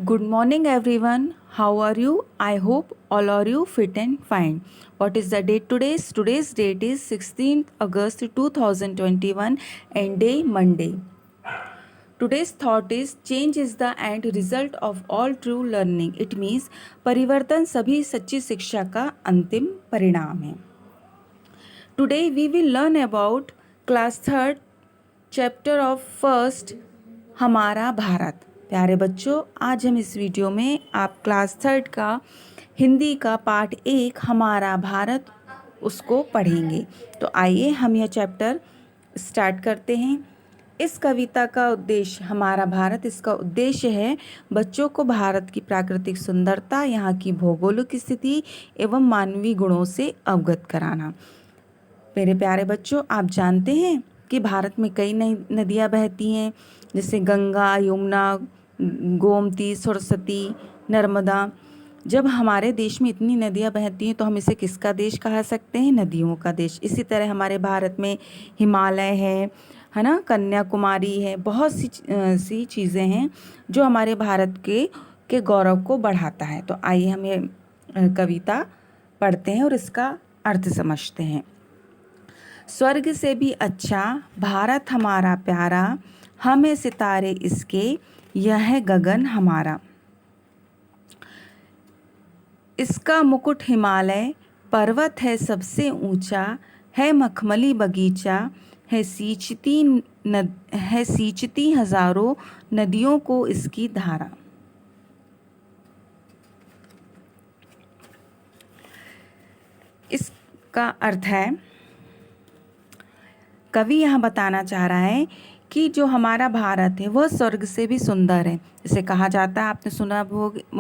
Good morning, everyone. How are you? I hope all are you fit and fine. What is the date today? Today's date is 16th August 2021 and day Monday. Today's thought is change is the end result of all true learning. It means परिवर्तन सभी सच्ची शिक्षा का अंतिम परिणाम है. Today we will learn about class 3rd chapter of first हमारा भारत. प्यारे बच्चों, आज हम इस वीडियो में आप क्लास 3rd का हिंदी का पार्ट 1 हमारा भारत उसको पढ़ेंगे. तो आइए हम यह चैप्टर स्टार्ट करते हैं. इस कविता का उद्देश्य हमारा भारत, इसका उद्देश्य है बच्चों को भारत की प्राकृतिक सुंदरता, यहाँ की भौगोलिक स्थिति एवं मानवीय गुणों से अवगत कराना. मेरे प्यारे बच्चों, आप जानते हैं कि भारत में कई नई नदियाँ बहती हैं, जैसे गंगा, यमुना, गोमती, सरस्वती, नर्मदा. जब हमारे देश में इतनी नदियाँ बहती हैं तो हम इसे किसका देश कहा सकते हैं? नदियों का देश. इसी तरह हमारे भारत में हिमालय है ना, कन्याकुमारी है, बहुत सी चीज़ें हैं जो हमारे भारत के गौरव को बढ़ाता है. तो आइए हम ये कविता पढ़ते हैं और इसका अर्थ समझते हैं. स्वर्ग से भी अच्छा भारत हमारा प्यारा, हम हैं सितारे इसके, यह है गगन हमारा. इसका मुकुट हिमालय पर्वत है सबसे ऊंचा, है मखमली बगीचा, है सींचती हजारों नदियों को इसकी धारा. इसका अर्थ है, कवि यहाँ बताना चाह रहा है कि जो हमारा भारत है वह स्वर्ग से भी सुंदर है. इसे कहा जाता है, आपने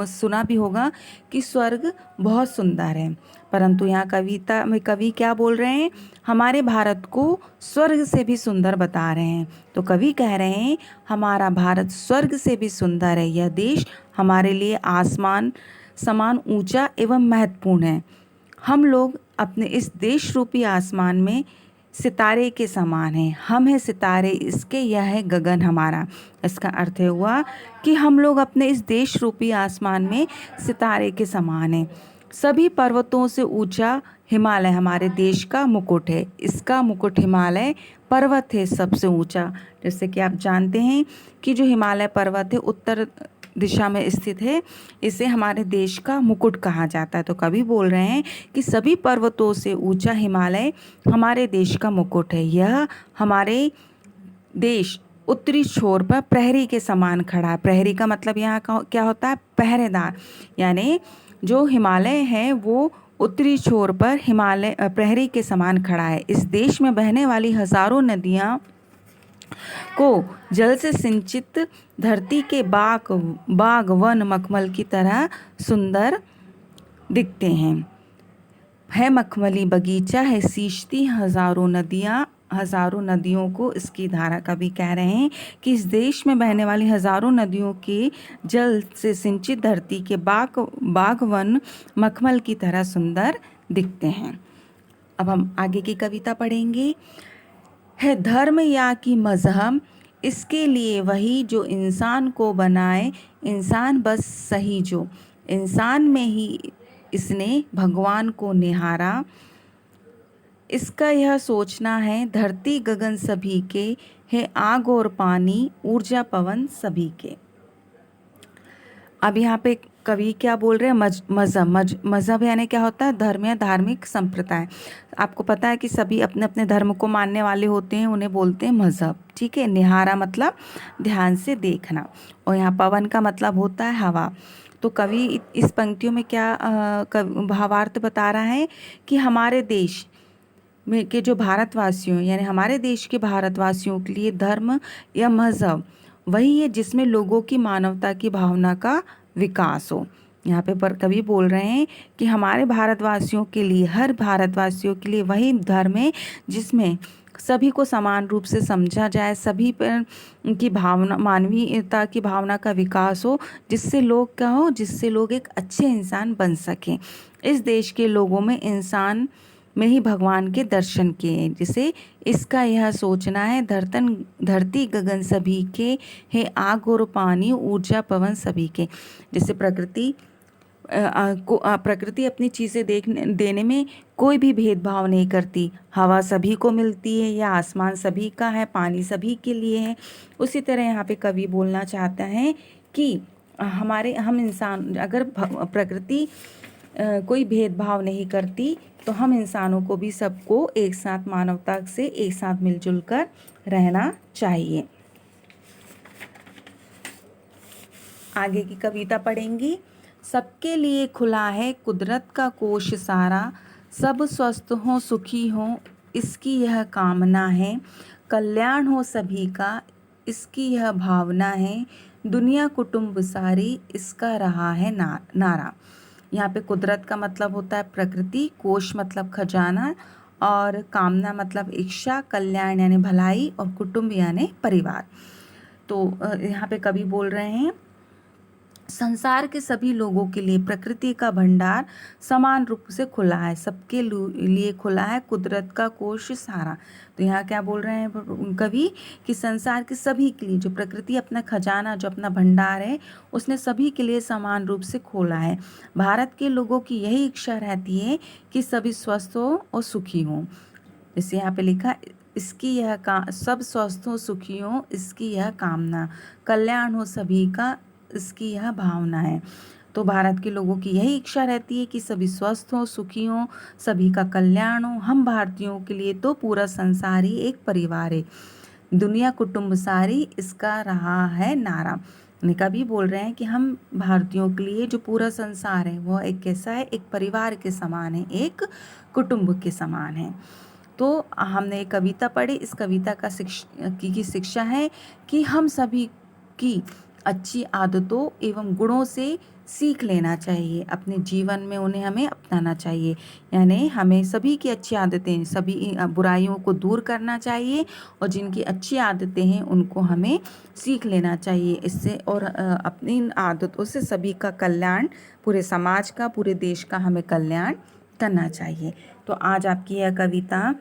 सुना भी होगा कि स्वर्ग बहुत सुंदर है. परंतु यहाँ कविता में कवि क्या बोल रहे हैं? हमारे भारत को स्वर्ग से भी सुंदर बता रहे हैं. तो कवि कह रहे हैं हमारा भारत स्वर्ग से भी सुंदर है. यह देश हमारे लिए आसमान समान ऊंचा एवं महत्वपूर्ण है. हम लोग अपने इस देश रूपी आसमान में सितारे के समान हैं. हम हैं सितारे इसके, यह है गगन हमारा. इसका अर्थ हुआ कि हम लोग अपने इस देश रूपी आसमान में सितारे के समान हैं. सभी पर्वतों से ऊंचा हिमालय हमारे देश का मुकुट है. इसका मुकुट हिमालय पर्वत है सबसे ऊंचा. जैसे कि आप जानते हैं कि जो हिमालय पर्वत है उत्तर दिशा में स्थित है, इसे हमारे देश का मुकुट कहा जाता है. तो कवि बोल रहे हैं कि सभी पर्वतों से ऊंचा हिमालय हमारे देश का मुकुट है. यह हमारे देश उत्तरी छोर पर प्रहरी के समान खड़ा है. प्रहरी का मतलब यहाँ क्या होता है? पहरेदार. यानी जो हिमालय है वो उत्तरी छोर पर हिमालय प्रहरी के समान खड़ा है. इस देश में बहने वाली हजारों नदियाँ को जल से सिंचित धरती के बाग वन मखमल की तरह सुंदर दिखते हैं. है मखमली बगीचा, है सींचती हजारों नदियों को इसकी धारा. कवि कह रहे हैं कि इस देश में बहने वाली हजारों नदियों के जल से सिंचित धरती के बाग वन मखमल की तरह सुंदर दिखते हैं. अब हम आगे की कविता पढ़ेंगे. है धर्म या कि मजहब, इसके लिए वही जो इंसान को बनाए, इंसान बस सही जो. इंसान में ही इसने भगवान को निहारा. इसका यह सोचना है धरती गगन सभी के, है आग और पानी ऊर्जा पवन सभी के. अब यहाँ पे कवि क्या बोल रहे हैं? मजहब यानी क्या होता है? धर्म या धार्मिक संप्रदाय. आपको पता है कि सभी अपने अपने धर्म को मानने वाले होते हैं, उन्हें बोलते हैं मजहब. ठीक है. निहारा मतलब ध्यान से देखना, और यहाँ पवन का मतलब होता है हवा. तो कवि इस पंक्तियों में क्या भावार्थ बता रहा है कि हमारे देश में के जो भारतवासियों यानी हमारे देश के भारतवासियों के लिए धर्म या मजहब वही है जिसमें लोगों की मानवता की भावना का विकास हो. यहाँ पे पर कवि बोल रहे हैं कि हमारे भारतवासियों के लिए, हर भारतवासियों के लिए वही धर्म है जिसमें सभी को समान रूप से समझा जाए, सभी पर की भावना, मानवीयता की भावना का विकास हो, जिससे लोग जिससे लोग एक अच्छे इंसान बन सकें. इस देश के लोगों में इंसान में ही भगवान के दर्शन किए हैं। जैसे इसका यह सोचना है, धरती गगन सभी के है, आग और पानी ऊर्जा पवन सभी के। जैसे प्रकृति अपनी चीज़ें देने में कोई भी भेदभाव नहीं करती। हवा सभी को मिलती है, या आसमान सभी का है, पानी सभी के लिए है। उसी तरह यहाँ पे कवि बोलना चाहता है कि हम इंसान, अगर प्रकृति कोई भेदभाव नहीं करती तो हम इंसानों को भी सबको एक साथ, मानवता से एक साथ मिलजुल कर रहना चाहिए। आगे की कविता पढ़ेंगी। सबके लिए खुला है कुदरत का कोश सारा, सब स्वस्थ हों सुखी हों इसकी यह कामना है, कल्याण हो सभी का इसकी यह भावना है, दुनिया कुटुंब सारी इसका रहा है नारा। यहाँ पे कुदरत का मतलब होता है प्रकृति, कोश मतलब खजाना, और कामना मतलब इच्छा, कल्याण यानी भलाई, और कुटुंब यानी परिवार। तो यहाँ पे कवि बोल रहे हैं, संसार के सभी लोगों के लिए प्रकृति का भंडार समान रूप से खुला है, सबके लिए खुला है कुदरत का कोश सारा। तो यहाँ क्या बोल रहे हैं कवि कि संसार के सभी के लिए जो प्रकृति अपना खजाना, जो अपना भंडार है, उसने सभी के लिए समान रूप से खोला है। भारत के लोगों की यही इच्छा रहती है कि सभी स्वस्थ हो और सुखी हों। जैसे यहाँ पे लिखा, इसकी यह सब स्वस्थ हो सुखी हो इसकी यह कामना, कल्याण हो सभी का इसकी यह भावना है। तो भारत के लोगों की यही इच्छा रहती है कि सभी स्वस्थ हो, सुखी हो, सभी का कल्याण हो। हम भारतीयों के लिए तो पूरा संसार ही एक परिवार है, दुनिया कुटुंब सारी इसका रहा है नारा। कवि बोल रहे हैं कि हम भारतीयों के लिए जो पूरा संसार है वो एक कैसा है, एक परिवार के समान है, एक कुटुंब के समान है। तो हमने एक कविता पढ़ी, इस कविता का शिक्षा है कि हम सभी की अच्छी आदतों एवं गुणों से सीख लेना चाहिए, अपने जीवन में उन्हें हमें अपनाना चाहिए। यानी हमें सभी की अच्छी आदतें, सभी बुराइयों को दूर करना चाहिए, और जिनकी अच्छी आदतें हैं उनको हमें सीख लेना चाहिए इससे, और अपनी इन आदतों से सभी का कल्याण, पूरे समाज का, पूरे देश का हमें कल्याण करना चाहिए। तो आज आपकी यह कविता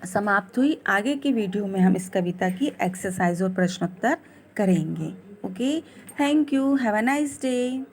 समाप्त हुई। आगे की वीडियो में हम इस कविता की एक्सरसाइज और प्रश्नोत्तर करेंगे। Okay, thank you, have a nice day.